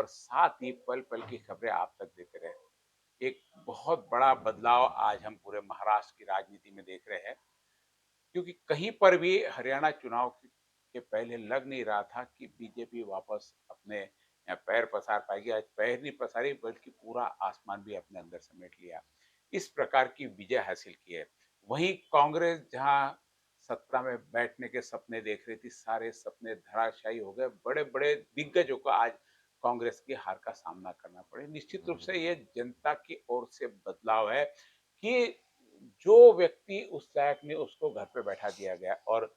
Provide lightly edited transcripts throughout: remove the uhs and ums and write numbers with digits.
और साथ ही पल-पल की खबरें आप तक देते रहे। एक बहुत बड़ा बदलाव आज हम पूरे महाराष्ट्र की राजनीति में देख रहे हैं, क्योंकि कहीं पर भी हरियाणा चुनाव के पहले लग नहीं रहा था कि बीजेपी वापस अपने पैर पसार पाएगी। आज पैर नहीं पसारी बल्कि पूरा आसमान भी अपने अंदर समेट लिया। इस प्रकार की विजय हासिल की है। वहीं कांग्रेस जहां सत्ता में बैठने के सपने देख रही थी, सारे सपने धराशायी हो गए। बड़े-बड़े दिग्गजों को आज कांग्रेस की हार का सामना करना पड़े। निश्चित रूप से ये जनता की ओर से बदलाव है कि जो व्यक्ति उस लायक नहीं उसको घर पे बैठा दिया गया और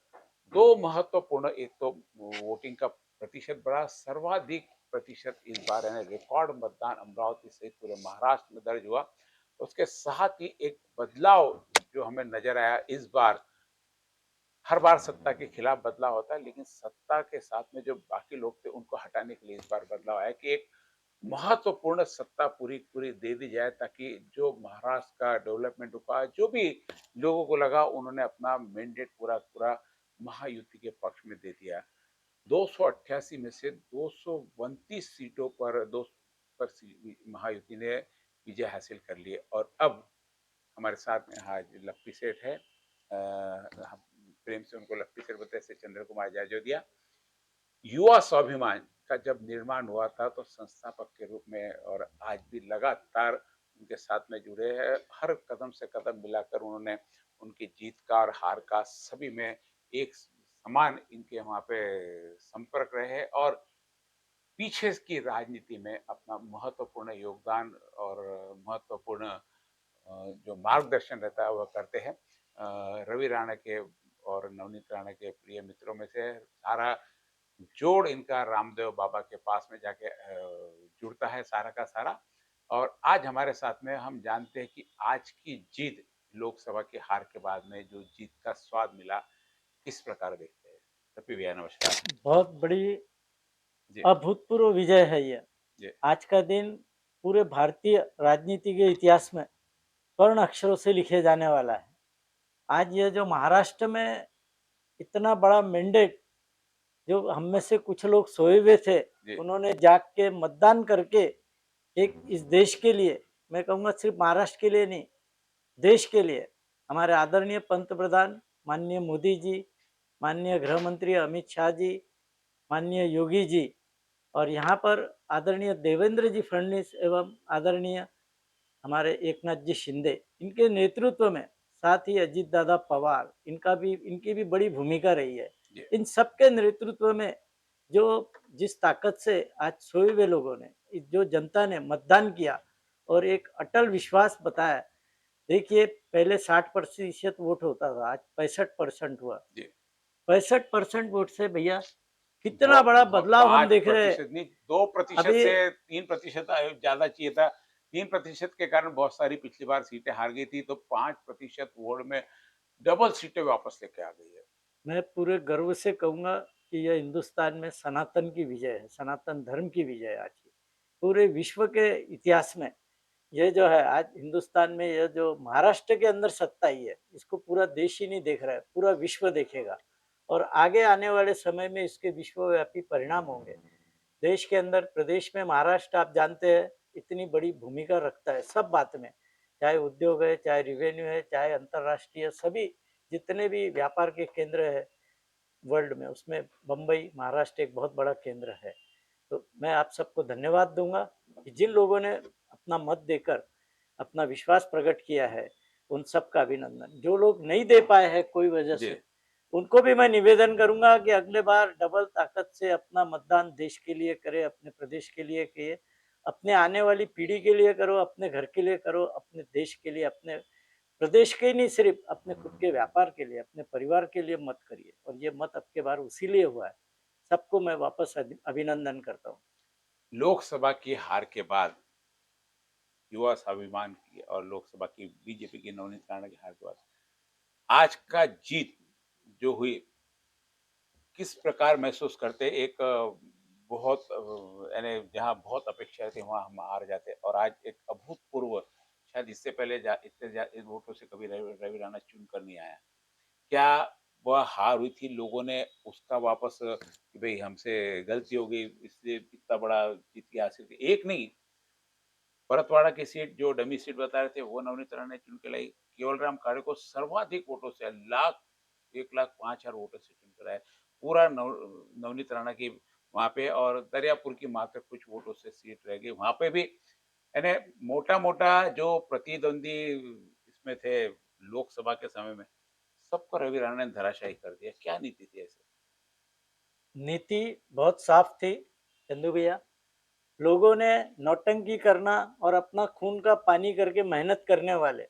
2 महत्वपूर्ण, एक तो वोटिंग का प्रतिशत बढ़ा, सर्वाधिक प्रतिशत इस बार यानी रिकॉर्ड मतदान अमरावती सहित पूरे महाराष्ट्र में दर्ज हुआ। उसके साथ ही एक बदलाव जो हमें नज़र आया इस बार, हर बार सत्ता के खिलाफ बदलाव होता है, लेकिन सत्ता के साथ में जो बाकी लोग थे उनको हटाने के लिए इस बार बदलाव आया कि एक महत्वपूर्ण सत्ता पूरी पूरी दे दी जाए, ताकि जो महाराष्ट्र का डेवलपमेंट हुआ, जो भी लोगों को लगा उन्होंने अपना मैंडेट पूरा पूरा महायुति के पक्ष में दे दिया। 288 में से 229 सीटों पर महायुति ने विजय हासिल कर ली है। और अब हमारे साथ में आज लप्पी सेठ है, हम प्रेम से उनको लप्पी सेठ बोलते हैं, ऐसे चंद्र कुमार जाजोदिया। युवा स्वाभिमान का जब निर्माण हुआ था तो संस्थापक के रूप में, और आज भी लगातार उनके साथ में जुड़े हैं। हर कदम से कदम मिलाकर उन्होंने उनकी जीत का और हार का सभी में एक समान इनके वहाँ पे संपर्क रहे हैं, और पीछे की राजनीति में अपना महत्वपूर्ण योगदान और महत्वपूर्ण जो मार्गदर्शन रहता है वह करते हैं। रवि राणा के और नवनीत राणा के प्रिय मित्रों में से सारा जोड़ इनका रामदेव बाबा के पास में जाके जुड़ता है सारा का सारा। और आज हमारे साथ में हम जानते हैं कि आज की जीत, लोकसभा की हार के बाद में जो जीत का स्वाद मिला, किस प्रकार देखते हैं? रफी भैया नमस्कार। बहुत बड़ी जी, अभूतपूर्व विजय है ये। जी, आज का दिन पूरे भारतीय राजनीति के इतिहास में स्वर्ण अक्षरों से लिखे जाने वाला है। आज ये जो महाराष्ट्र में इतना बड़ा मैंडेट, जो हम में से कुछ लोग सोए हुए थे, जी, उन्होंने जाग के मतदान करके एक इस देश के लिए, मैं कहूँगा सिर्फ महाराष्ट्र के लिए नहीं, देश के लिए, हमारे आदरणीय पंतप्रधान माननीय मोदी जी, माननीय गृह मंत्री अमित शाह जी, माननीय योगी जी और यहाँ पर आदरणीय देवेंद्र जी फडणवीस एवं आदरणीय हमारे एकनाथ जी शिंदे, इनके नेतृत्व में, साथ ही अजीत दादा पवार, इनकी भी बड़ी भूमिका रही है। जी, इन सबके नेतृत्व में जो जिस ताकत से आज सोए हुए लोगों ने, जो जनता ने मतदान किया और एक अटल विश्वास बताया। देखिए, पहले 60% वोट होता था, आज 65% हुआ। जी। 65% वोट से भैया कितना बहुत बड़ा बहुत बदलाव हम देख रहे हैं। 5% नहीं, 2% अभी से 3% ज़्यादा चाहिए था। 3% के कारण बहुत सारी पिछली बार सीटें हार गई थी, तो 5% वोट में डबल सीटें वापस लेके आ गई है। मैं पूरे गर्व से कहूँगा कि यह हिंदुस्तान में सनातन की विजय है, सनातन धर्म की विजय है आज की। पूरे विश्व के इतिहास में ये जो है, आज हिंदुस्तान में यह जो महाराष्ट्र के अंदर सत्ता आई है, इसको पूरा देश ही नहीं देख रहा है, पूरा विश्व देखेगा और आगे आने वाले समय में इसके विश्वव्यापी परिणाम होंगे। देश के अंदर, प्रदेश में महाराष्ट्र आप जानते हैं इतनी बड़ी भूमिका रखता है सब बात में, चाहे उद्योग है, चाहे रेवेन्यू है, चाहे अंतर्राष्ट्रीय सभी जितने भी व्यापार के केंद्र है वर्ल्ड में, उसमें बम्बई, महाराष्ट्र एक बहुत बड़ा केंद्र है। तो मैं आप सबको धन्यवाद दूंगा कि जिन लोगों ने अपना मत देकर अपना विश्वास प्रकट किया है, उन सबका अभिनंदन। जो लोग नहीं दे पाए हैं कोई वजह जी। से, उनको भी मैं निवेदन करूंगा कि अगले बार डबल ताकत से अपना मतदान देश के लिए करें, अपने प्रदेश के लिए किए, अपने आने वाली पीढ़ी के लिए करो, अपने घर के लिए करो, अपने देश के लिए, अपने प्रदेश के ही नहीं, सिर्फ अपने खुद के व्यापार के लिए, अपने परिवार के लिए मत करिए। और ये मत अब के बार उसी लिए हुआ है। सबको मैं वापस अभिनंदन करता हूँ। लोकसभा की हार के बाद, युवा स्वाभिमान की और लोकसभा की बीजेपी की नवनीत राणा की हार के बाद, आज का जीत जो हुई, किस प्रकार महसूस करते? एक बहुत यानी जहाँ बहुत अपेक्षाएँ थी वहाँ हम हार जाते, और आज एक अभूतपूर्व, शायद इससे पहले इतने इस वोटों से कभी रवि रवि राणा चुन कर नहीं आया। क्या वह हार हुई थी, लोगों ने उसका वापस कि भई हमसे गलती हो गई, इसलिए इतना बड़ा जीत की हासिल की। एक नहीं, परतवाड़ा की सीट जो डमी सीट बता रहे थे, वो नवनीत राणा ने चुन के लाई। केवलराम खाड़े को सर्वाधिक वोटों से लाख 1,05,000 वोटों से चुनकर आए। पूरा नवनीत राणा की वहाँ पे और दरियापुर की मात्र कुछ वोटों से सीट रह गई। वहाँ पे भी यानी मोटा-मोटा जो प्रतिद्वंदी इसमें थे लोकसभा के समय में, सबको रवि राणा ने धराशायी कर दिया। क्या नीति थी ऐसे? नीति बहुत साफ थी चंदू भैया। लोगों ने नौटंकी करना और अपना खून का पानी करके मेहनत करने वाले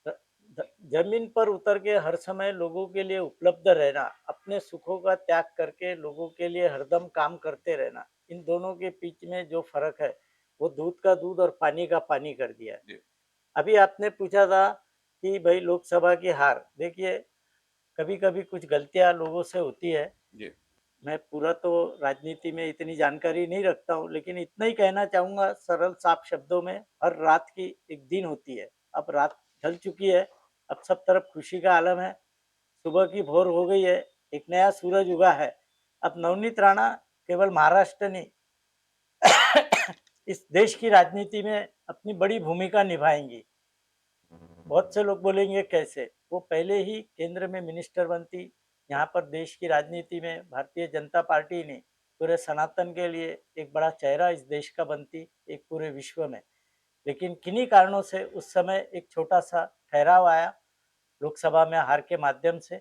ज- जमीन पर उतर के हर समय लोगों के लिए उपलब्ध रहना, अपने सुखों का त्याग करके लोगों के लिए हरदम काम करते रहना, इन दोनों के बीच में जो फर्क है वो दूध का दूध और पानी का पानी कर दिया है। जी, अभी आपने पूछा था कि भाई लोकसभा की हार, देखिए कभी कभी कुछ गलतियां लोगों से होती है। जी, मैं पूरा तो राजनीति में इतनी जानकारी नहीं रखता हूँ, लेकिन इतना ही कहना चाहूंगा सरल साफ शब्दों में, हर रात की एक दिन होती है। अब रात ढल चुकी है, अब सब तरफ खुशी का आलम है, सुबह की भोर हो गई है, एक नया सूरज उगा है। अब नवनीत राणा केवल महाराष्ट्र नहीं, इस देश की राजनीति में अपनी बड़ी भूमिका निभाएंगी। बहुत से लोग बोलेंगे कैसे, वो पहले ही केंद्र में मिनिस्टर बनती, यहाँ पर देश की राजनीति में भारतीय जनता पार्टी ने पूरे सनातन के लिए एक बड़ा चेहरा इस देश का बनती, एक पूरे विश्व में। लेकिन किन्हीं कारणों से उस समय एक छोटा सा ठहराव आया, लोकसभा में हार के माध्यम से।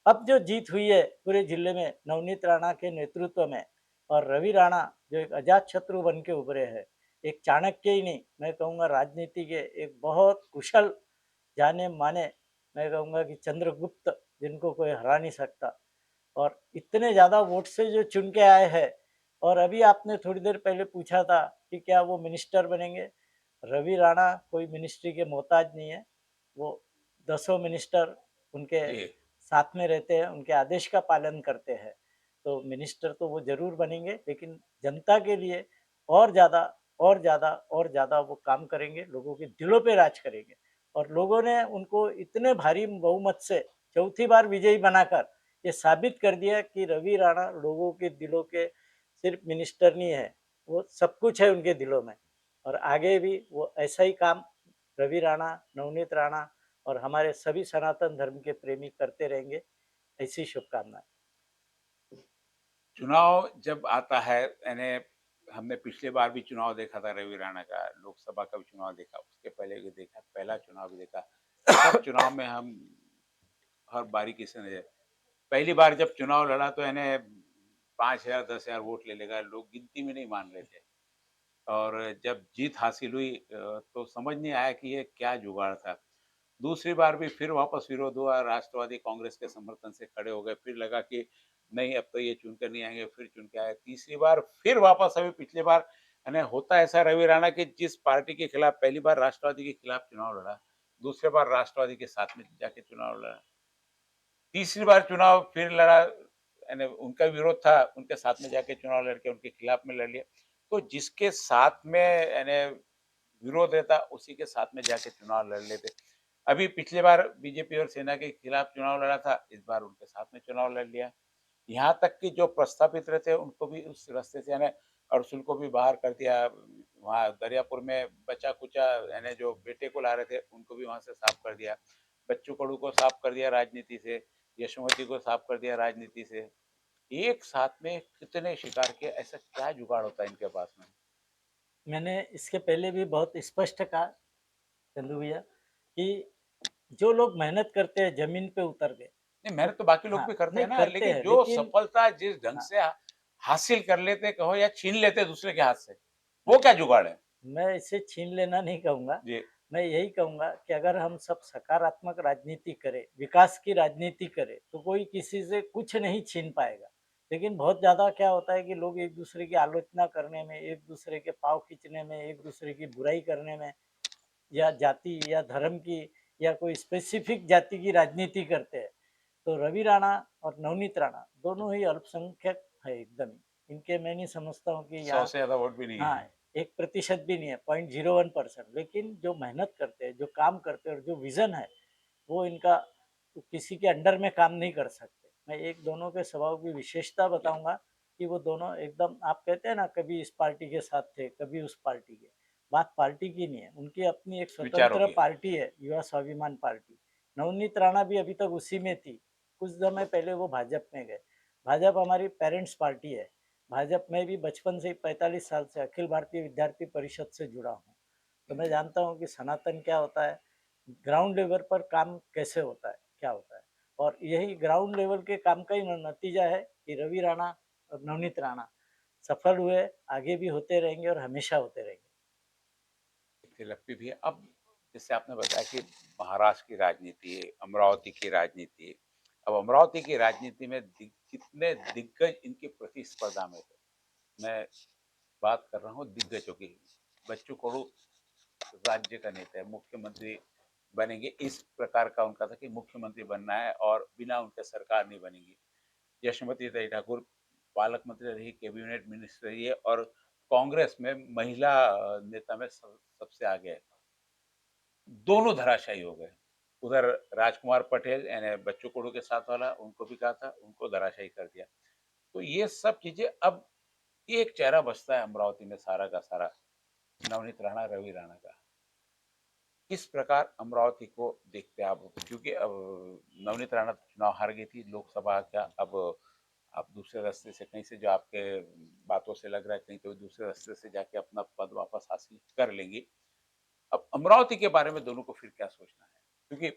अब जो जीत हुई है पूरे जिले में नवनीत राणा के नेतृत्व में, और रवि राणा जो एक अजात शत्रु बन के उभरे हैं, एक चाणक्य ही नहीं, मैं कहूँगा राजनीति के एक बहुत कुशल जाने माने, मैं कहूँगा कि चंद्रगुप्त, जिनको कोई हरा नहीं सकता, और इतने ज़्यादा वोट से जो चुन के आए हैं। और अभी आपने थोड़ी देर पहले पूछा था कि क्या वो मिनिस्टर बनेंगे। रवि राणा कोई मिनिस्ट्री के मोहताज नहीं है, वो दसों मिनिस्टर उनके जी। साथ में रहते हैं, उनके आदेश का पालन करते हैं। तो मिनिस्टर तो वो ज़रूर बनेंगे, लेकिन जनता के लिए और ज़्यादा और ज़्यादा और ज़्यादा वो काम करेंगे, लोगों के दिलों पे राज करेंगे। और लोगों ने उनको इतने भारी बहुमत से चौथी बार विजयी बनाकर ये साबित कर दिया कि रवि राणा लोगों के दिलों के सिर्फ मिनिस्टर नहीं है, वो सब कुछ है उनके दिलों में। और आगे भी वो ऐसा ही काम रवि राणा, नवनीत राणा और हमारे सभी सनातन धर्म के प्रेमी करते रहेंगे, ऐसी शुभकामनाएं। चुनाव जब आता है यानी हमने पिछली बार भी चुनाव देखा था रवि राणा का, लोकसभा का भी चुनाव देखा, उसके पहले भी देखा, पहला चुनाव भी देखा। सब चुनाव में हम हर बारीकी से नज़र पहली बार जब चुनाव लड़ा तो यानी 5,000 10,000 वोट ले लेगा, लोग गिनती में नहीं मान रहे थे। और जब जीत हासिल हुई तो समझ नहीं आया कि ये क्या जुगाड़ था। दूसरी बार भी फिर वापस विरोध हुआ, राष्ट्रवादी कांग्रेस के समर्थन से खड़े हो गए, फिर लगा कि नहीं अब तो ये चुन कर नहीं आएँगे, फिर चुन के आए। तीसरी बार फिर वापस अभी पिछली बार यानी होता ऐसा रवि राणा कि जिस पार्टी के खिलाफ पहली बार राष्ट्रवादी के खिलाफ चुनाव लड़ा, दूसरी बार राष्ट्रवादी के साथ में जाके चुनाव लड़ा। तीसरी बार चुनाव फिर लड़ा यानी उनका विरोध था, उनके साथ में जाके चुनाव लड़ के उनके खिलाफ में लड़ लिया। तो जिसके साथ में यानी विरोध रहता, उसी के साथ में जाके चुनाव लड़ लेते। अभी पिछली बार बीजेपी और सेना के खिलाफ चुनाव लड़ा था, इस बार उनके साथ में चुनाव लड़ लिया। यहाँ तक कि जो प्रस्थापित रहते हैं, उनको भी उस रास्ते से यानी अर्जुन को भी बाहर कर दिया। वहाँ दरियापुर में बचा-कुचा यानी जो बेटे को ला रहे थे, उनको भी वहाँ से साफ कर दिया। बच्चू कडू को साफ कर दिया राजनीति से, यशोमती को साफ कर दिया राजनीति से। एक साथ में कितने शिकार किए, ऐसा क्या जुगाड़ होता है इनके पास में? मैंने इसके पहले भी बहुत स्पष्ट कहा चंदू भैया कि जो लोग मेहनत करते हैं जमीन पे उतर के, नहीं, तो मेहनत तो बाकी लोग हाँ भी करते नहीं हैं ना, करते लेकिन हैं, जो लेकिन सफलता जिस ढंग हाँ से हासिल कर लेते कहो या छीन लेते दूसरे के हाथ से, वो नहीं, क्या जुगाड़ है? मैं इसे छीन लेना नहीं कहूँगा। जी, मैं यही कहूँगा कि अगर हम सब सकारात्मक राजनीति करें, विकास की राजनीति करें, तो कोई किसी से कुछ नहीं छीन पाएगा। लेकिन बहुत ज़्यादा क्या होता है कि लोग एक-दूसरे की आलोचना करने में, एक-दूसरे के पाँव खींचने में, एक-दूसरे की बुराई करने में, या जाति या धर्म की या कोई स्पेसिफिक जाति की राजनीति करते हैं। तो रवि राणा और नवनीत राणा दोनों ही अल्पसंख्यक है एकदम ही। इनके मैं नहीं समझता हूँ कि 100 यहाँ से ज़्यादा वोट भी नहीं हाँ, है। 1% भी नहीं है, 0.01%, लेकिन जो मेहनत करते हैं, जो काम करते हैं और जो विज़न है, वो इनका किसी के अंडर में काम नहीं कर सकते। मैं एक दोनों के स्वभाव की विशेषता जी, बताऊँगा कि वो दोनों एकदम आप कहते हैं ना कभी इस पार्टी के साथ थे, कभी उस पार्टी के। बात पार्टी की नहीं है, उनकी अपनी एक विचारों स्वतंत्र की है। पार्टी है, युवा स्वाभिमान पार्टी। नवनीत राणा भी अभी तक उसी में थी, कुछ समय पहले वो भाजपा में गए। भाजपा हमारी पेरेंट्स पार्टी है। भाजपा में भी बचपन से ही 45 साल से अखिल भारतीय विद्यार्थी परिषद से जुड़ा हूँ। तो मैं जी, जानता हूँ कि सनातन क्या होता है, ग्राउंड लेवल पर काम कैसे होता है, क्या होता है। और यही ग्राउंड लेवल के काम का ही नतीजा है कि रवि राणा और नवनीत राणा सफल हुए, आगे भी होते रहेंगे और हमेशा होते रहेंगे। देखिए लगती भी है। अब जैसे आपने बताया कि महाराष्ट्र की राजनीति, अमरावती की राजनीति, अब अमरावती की राजनीति में कितने दिग्गज इनकी प्रतिस्पर्धा में थे। मैं बात कर रहा हूँ दिग्गजों की। बच्चू कडू राज्य का नेता है, मुख्यमंत्री बनेंगे, इस प्रकार का उनका था कि मुख्यमंत्री बनना है और बिना उनके सरकार नहीं बनेगी। यशोमती ताई ठाकुर पालक मंत्री रही, कैबिनेट मिनिस्टर रही है और कांग्रेस में महिला नेता में सबसे आगे है। दोनों धराशायी हो गए। उधर राजकुमार पटेल यानी बच्चू कडू के साथ वाला, उनको भी कहा था, उनको धराशायी कर दिया। तो ये सब चीज़ें अब एक चेहरा बचता है अमरावती में सारा का सारा, नवनीत राणा, रवि राणा का। किस प्रकार अमरावती को देखते हैं आप? क्योंकि अब नवनीत राणा तो चुनाव हार गई थी लोकसभा का, अब आप दूसरे रास्ते से कहीं से जो आपके बातों से लग रहा है कहीं तो दूसरे रास्ते से जाके अपना पद वापस हासिल कर लेंगी। अब अमरावती के बारे में दोनों को फिर क्या सोचना है? क्योंकि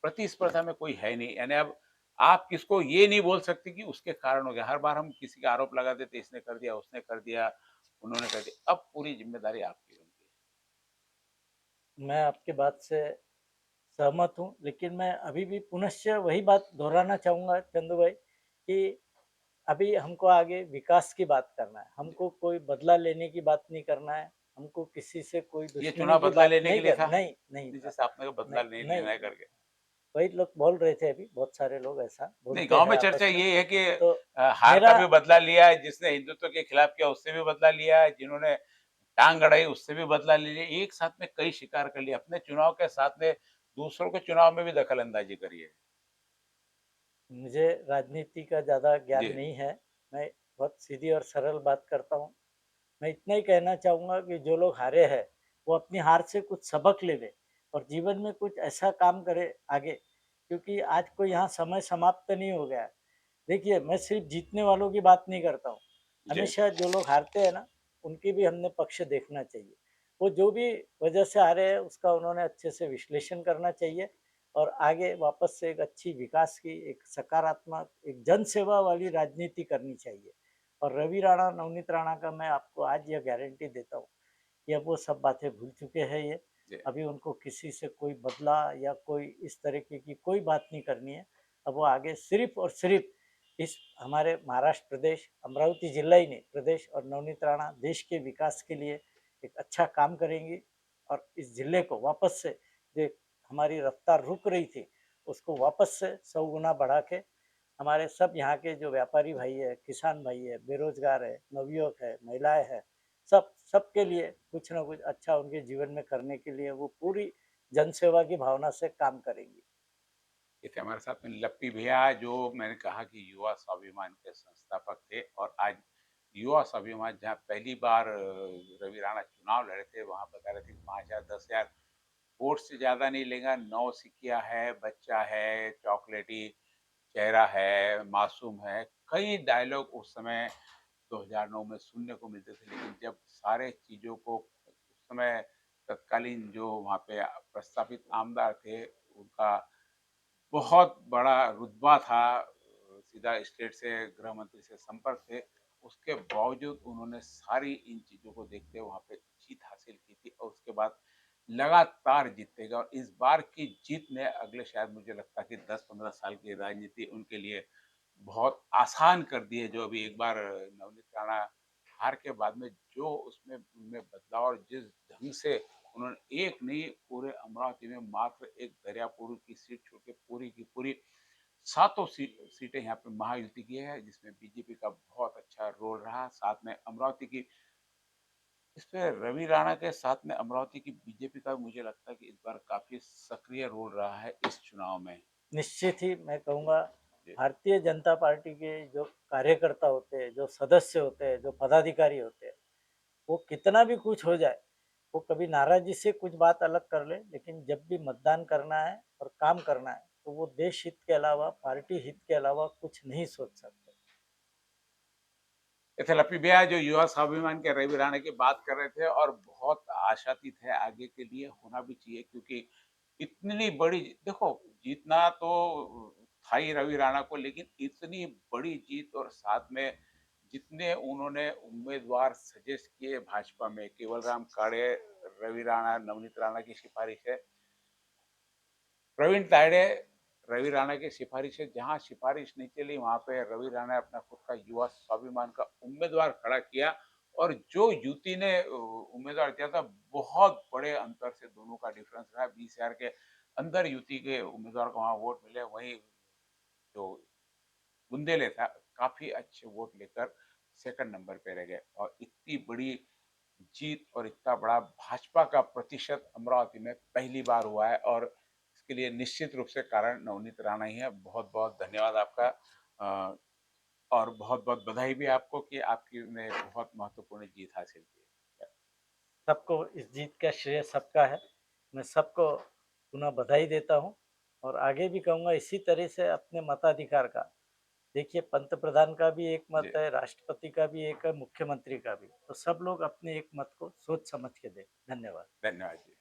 प्रतिस्पर्धा में कोई है नहीं, यानी अब आप किसको ये नहीं बोल सकते कि उसके कारण हो गया। हर बार हम किसी का आरोप लगा देते, इसने कर दिया, उसने कर दिया, उन्होंने कर दिया। अब पूरी ज़िम्मेदारी आपकी बनती है। मैं आपकी बात से सहमत हूँ, लेकिन मैं अभी भी पुनश्च वही बात दोहराना चाहूँगा चंदू भाई कि अभी हमको आगे विकास की बात करना है, जी। हमको कोई बदला लेने की बात नहीं करना है, हमको किसी से कोई ये दुश्मनी चुनाव की बदला बात लेने के नहीं लिए कर था? नहीं, नहीं जी, था। जैसे आपने कहा बदला नहीं, नहीं नहीं, लेना है करके। वही लोग बोल रहे थे अभी, बहुत सारे लोग ऐसा नहीं, बोलते गाँव हैं में चर्चा आपस में। ये है कि तो हार का मेरा भी बदला लिया है, जिसने हिंदुत्व के खिलाफ किया उससे भी बदला लिया है, जिन्होंने टाँग अड़ाई उससे भी बदला ले लिया। एक साथ में कई शिकार कर लिया। अपने चुनाव के साथ में दूसरों के चुनाव में भी दखल-अंदाज़ी करी है। मुझे राजनीति का ज़्यादा ज्ञान जी, नहीं है, मैं बहुत सीधी और सरल बात करता हूँ। मैं इतना ही कहना चाहूँगा कि जो लोग हारे हैं, वो अपनी हार से कुछ सबक ले लें और जीवन में कुछ ऐसा काम करे आगे, क्योंकि आज कोई यहाँ समय समाप्त नहीं हो गया है। देखिए, मैं सिर्फ़ जीतने वालों की बात नहीं करता हूँ। जी। हमेशा जो लोग हारते हैं ना, उनकी भी हमने पक्ष देखना चाहिए। वो जो भी वजह से हारे हैं, उसका उन्होंने अच्छे से विश्लेषण करना चाहिए और आगे वापस से एक अच्छी विकास की, एक सकारात्मक, एक जनसेवा वाली राजनीति करनी चाहिए। और रवि राणा, नवनीत राणा का मैं आपको आज ये गारंटी देता हूँ कि अब वो सब बातें भूल चुके हैं ये। जी, अभी उनको किसी से कोई बदला या कोई इस तरीके की कोई बात नहीं करनी है। अब वो आगे सिर्फ़ और सिर्फ़ इस हमारे महाराष्ट्र प्रदेश, अमरावती जिला ही नहीं प्रदेश और नवनीत राणा देश के विकास के लिए एक अच्छा काम करेंगी और इस जिले को वापस से जो हमारी रफ्तार रुक रही थी, उसको वापस से 100 गुना बढ़ा के हमारे सब यहाँ के जो व्यापारी भाई है, किसान भाई है, बेरोज़गार है, नवयुवक है, महिलाएँ हैं, सबके लिए कुछ न कुछ अच्छा उनके जीवन में करने के लिए वो पूरी जनसेवा की भावना से काम करेंगी। ये थे हमारे साथ में लप्पी भैया, जो मैंने कहा कि युवा स्वाभिमान के संस्थापक थे और आज युवा स्वाभिमान जहाँ पहली बार रवि राणा चुनाव लड़े थे, वहाँ बता रहे थे कि 5,000 10,000 वोट से ज़्यादा नहीं लेगा, नौसिखिया है, बच्चा है, चॉकलेटी चेहरा है, मासूम है। कई डायलॉग उस समय 2009 में सुनने को मिलते थे, लेकिन जब सारे चीज़ों को उस समय तत्कालीन जो वहाँ पे प्रस्तावित आमदार थे, उनका बहुत बड़ा रुतबा था, सीधा स्टेट से गृह मंत्री से संपर्क थे। उसके बावजूद उन्होंने सारी इन चीज़ों को देखते हुए वहाँ पे जीत हासिल की थी और उसके बाद लगातार जीतते गए और इस बार की जीत ने अगले शायद मुझे लगता है कि 10-15 साल की राजनीति उनके लिए बहुत आसान कर दी है। जो अभी एक बार नवनीत राणा हार के बाद में जो उसमें उनमें बदलाव और जिस ढंग से उन्होंने एक नहीं पूरे अमरावती में मात्र एक दरियापुर की सीट छोड़ के पूरी की पूरी सातों सीटें यहाँ पे महायुति की है, जिसमें बीजेपी का बहुत अच्छा रोल रहा। साथ में अमरावती की इसमें रवि राणा के साथ में अमरावती की बीजेपी का मुझे लगता है कि इस बार काफ़ी सक्रिय रोल रहा है इस चुनाव में। निश्चित ही मैं कहूँगा जी। भारतीय जनता पार्टी के जो कार्यकर्ता होते हैं, जो सदस्य होते हैं, जो पदाधिकारी होते हैं, वो कितना भी कुछ हो जाए, वो कभी नाराज़ी से कुछ बात अलग कर ले, लेकिन जब भी मतदान करना है और काम करना है, तो वो देश हित के अलावा, पार्टी हित के अलावा कुछ नहीं सोच सकते। इथे लप्पी भैया जो युवा स्वाभिमान के रवि राणा की बात कर रहे थे और बहुत आशातीत है आगे के लिए होना भी चाहिए क्योंकि इतनी बड़ी देखो जीतना तो था ही रवि राणा को लेकिन इतनी बड़ी जीत और साथ में जितने उन्होंने उम्मीदवार सजेस्ट किए भाजपा में केवल राम काड़े रवि राणा नवनीत राणा की सिफारिश है प्रवीण तायडे, रवि राणा की सिफारिश है, जहाँ सिफारिश नहीं चली वहाँ पे रवि राणा ने अपना खुद का युवा स्वाभिमान का उम्मीदवार खड़ा किया और जो युति ने उम्मीदवार दिया था, बहुत बड़े अंतर से दोनों का डिफरेंस रहा। 20,000 के अंदर युति के उम्मीदवार को वहाँ वोट मिले, वहीं जो बुंदेले था, काफ़ी अच्छे वोट लेकर सेकंड नंबर पे रह गए और इतनी बड़ी जीत और इतना बड़ा भाजपा का प्रतिशत अमरावती में पहली बार हुआ है और इसके लिए निश्चित रूप से कारण नवनीत राणा ही है। बहुत-बहुत धन्यवाद आपका अ, और बहुत-बहुत बधाई भी आपको कि आपकी ने बहुत महत्वपूर्ण जीत हासिल की है। सबको इस जीत का श्रेय सबका है। मैं सबको पुनः बधाई देता हूँ और आगे भी कहूँगा इसी तरह से अपने मताधिकार का देखिए पंत प्रधान का भी एक मत जी, है, राष्ट्रपति का भी एक है, मुख्यमंत्री का भी। तो सब लोग अपने एक मत को सोच समझ के दें। धन्यवाद। धन्यवाद जी।